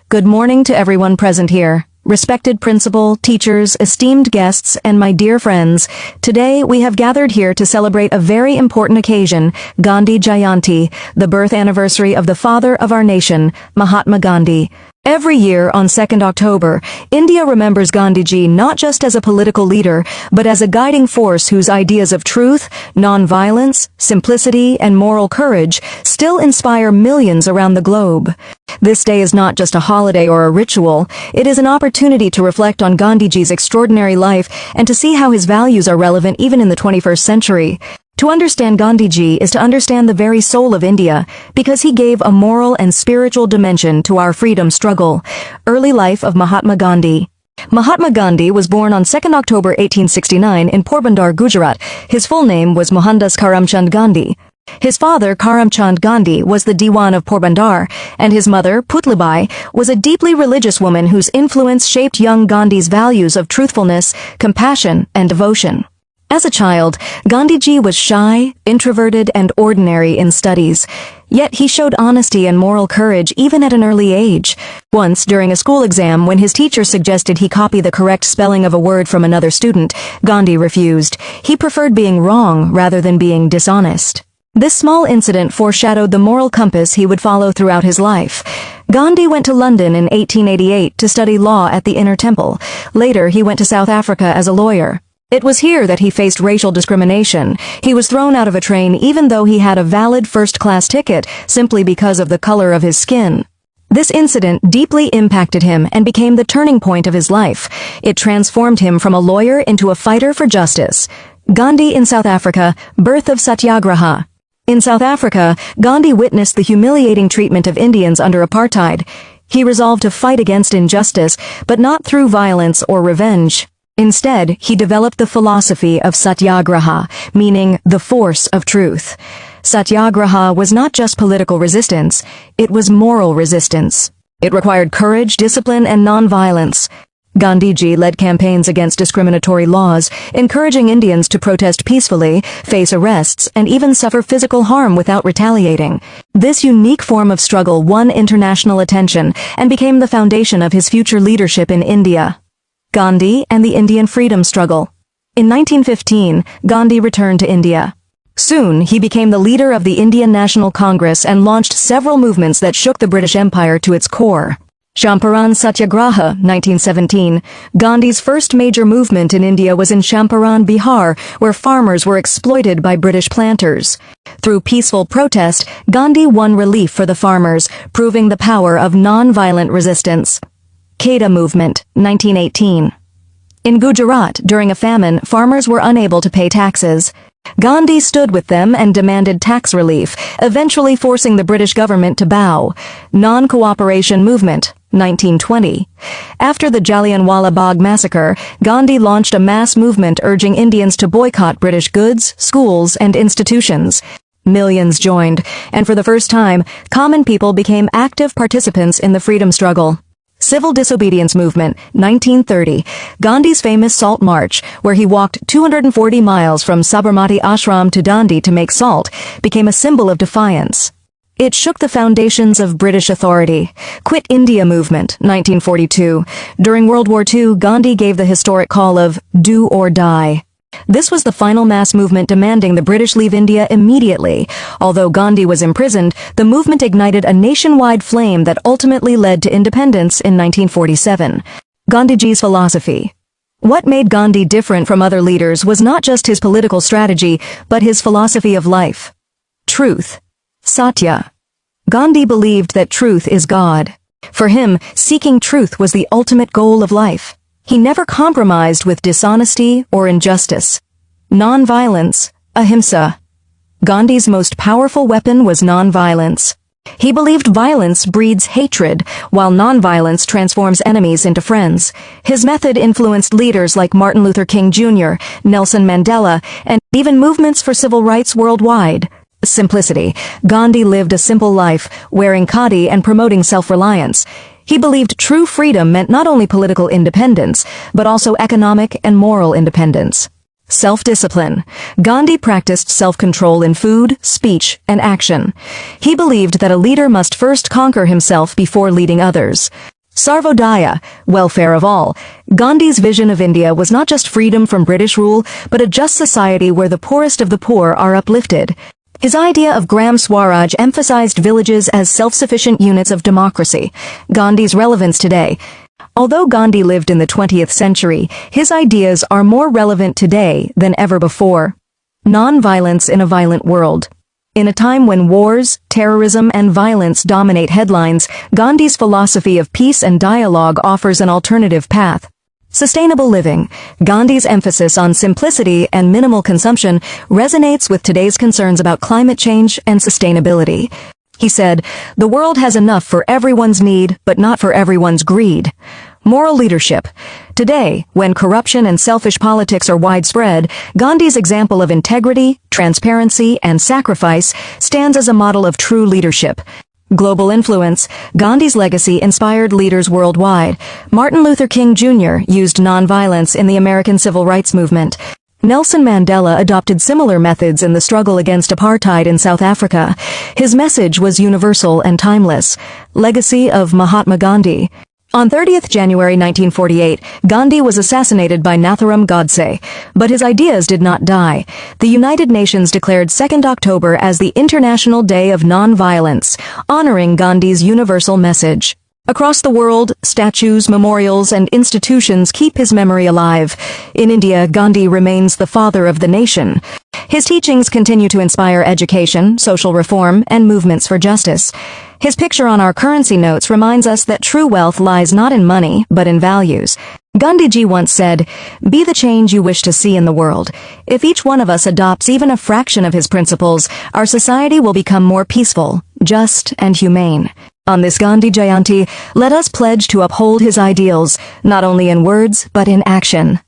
Good morning to everyone present here. Respected principal, teachers, esteemed guests, and my dear friends, today we have gathered here to celebrate a very important occasion, Gandhi Jayanti, the birth anniversary of the father of our nation, Mahatma Gandhi. Every year on 2nd October, India remembers Gandhiji not just as a political leader, but as a guiding force whose ideas of truth, non-violence, simplicity, and moral courage still inspire millions around the globe. This day is not just a holiday or a ritual, it is an opportunity to reflect on Gandhiji's extraordinary life and to see how his values are relevant even in the 21st century. To understand Gandhiji is to understand the very soul of India, because he gave a moral and spiritual dimension to our freedom struggle. Early life of Mahatma Gandhi. Mahatma Gandhi was born on 2nd October 1869 in Porbandar, Gujarat. His full name was Mohandas Karamchand Gandhi. His father, Karamchand Gandhi, was the Diwan of Porbandar, and his mother, Putlibai, was a deeply religious woman whose influence shaped young Gandhi's values of truthfulness, compassion, and devotion. As a child, Gandhiji was shy, introverted, and ordinary in studies. Yet he showed honesty and moral courage even at an early age. Once, during a school exam, when his teacher suggested he copy the correct spelling of a word from another student, Gandhi refused. He preferred being wrong rather than being dishonest. This small incident foreshadowed the moral compass he would follow throughout his life. Gandhi went to London in 1888 to study law at the Inner Temple. Later, he went to South Africa as a lawyer. It was here that he faced racial discrimination. He was thrown out of a train even though he had a valid first-class ticket simply because of the color of his skin. This incident deeply impacted him and became the turning point of his life. It transformed him from a lawyer into a fighter for justice. Gandhi in South Africa, birth of Satyagraha. In South Africa, Gandhi witnessed the humiliating treatment of Indians under apartheid. He resolved to fight against injustice, but not through violence or revenge. Instead, he developed the philosophy of Satyagraha, meaning the force of truth. Satyagraha was not just political resistance, it was moral resistance. It required courage, discipline, and non-violence. Gandhiji led campaigns against discriminatory laws, encouraging Indians to protest peacefully, face arrests, and even suffer physical harm without retaliating. This unique form of struggle won international attention and became the foundation of his future leadership in India. Gandhi and the Indian freedom struggle. In 1915, Gandhi returned to India. Soon, he became the leader of the Indian National Congress and launched several movements that shook the British Empire to its core. Champaran Satyagraha, 1917. Gandhi's first major movement in India was in Champaran, Bihar, where farmers were exploited by British planters. Through peaceful protest, Gandhi won relief for the farmers, proving the power of non-violent resistance. Kheda Movement, 1918. In Gujarat, during a famine, farmers were unable to pay taxes. Gandhi stood with them and demanded tax relief, eventually forcing the British government to bow. Non-Cooperation Movement, 1920. After the Jallianwala Bagh massacre, Gandhi launched a mass movement urging Indians to boycott British goods, schools, and institutions. Millions joined, and for the first time, common people became active participants in the freedom struggle. Civil Disobedience Movement, 1930. Gandhi's famous Salt March, where he walked 240 miles from Sabarmati Ashram to Dandi to make salt, became a symbol of defiance. It shook the foundations of British authority. Quit India Movement, 1942. During World War II, Gandhi gave the historic call of "do or die." This was the final mass movement demanding the British leave India immediately. Although Gandhi was imprisoned, the movement ignited a nationwide flame that ultimately led to independence in 1947. Gandhiji's philosophy. What made Gandhi different from other leaders was not just his political strategy, but his philosophy of life. Truth. Satya. Gandhi believed that truth is God. For him, seeking truth was the ultimate goal of life. He never compromised with dishonesty or injustice. Non-violence, ahimsa. Gandhi's most powerful weapon was non-violence. He believed violence breeds hatred, while non-violence transforms enemies into friends. His method influenced leaders like Martin Luther King Jr., Nelson Mandela, and even movements for civil rights worldwide. Simplicity. Gandhi lived a simple life, wearing khadi and promoting self-reliance. He believed true freedom meant not only political independence, but also economic and moral independence. Self-discipline. Gandhi practiced self-control in food, speech, and action. He believed that a leader must first conquer himself before leading others. Sarvodaya, welfare of all. Gandhi's vision of India was not just freedom from British rule, but a just society where the poorest of the poor are uplifted. His idea of Gram Swaraj emphasized villages as self-sufficient units of democracy. Gandhi's relevance today. Although Gandhi lived in the 20th century, his ideas are more relevant today than ever before. Non-violence in a violent world. In a time when wars, terrorism, and violence dominate headlines, Gandhi's philosophy of peace and dialogue offers an alternative path. Sustainable living. Gandhi's emphasis on simplicity and minimal consumption resonates with today's concerns about climate change and sustainability. He said, "The world has enough for everyone's need, but not for everyone's greed." Moral leadership. Today, when corruption and selfish politics are widespread, Gandhi's example of integrity, transparency, and sacrifice stands as a model of true leadership. Global influence. Gandhi's legacy inspired leaders worldwide. Martin Luther King Jr. used nonviolence in the American Civil Rights Movement. Nelson Mandela adopted similar methods in the struggle against apartheid in South Africa. His message was universal and timeless. Legacy of Mahatma Gandhi. On 30th January 1948, Gandhi was assassinated by Nathuram Godse, but his ideas did not die. The United Nations declared 2nd October as the International Day of Nonviolence, honoring Gandhi's universal message. Across the world, statues, memorials, and institutions keep his memory alive. In India, Gandhi remains the father of the nation. His teachings continue to inspire education, social reform, and movements for justice. His picture on our currency notes reminds us that true wealth lies not in money, but in values. Gandhiji once said, "Be the change you wish to see in the world." If each one of us adopts even a fraction of his principles, our society will become more peaceful, just, and humane. On this Gandhi Jayanti, let us pledge to uphold his ideals, not only in words, but in action.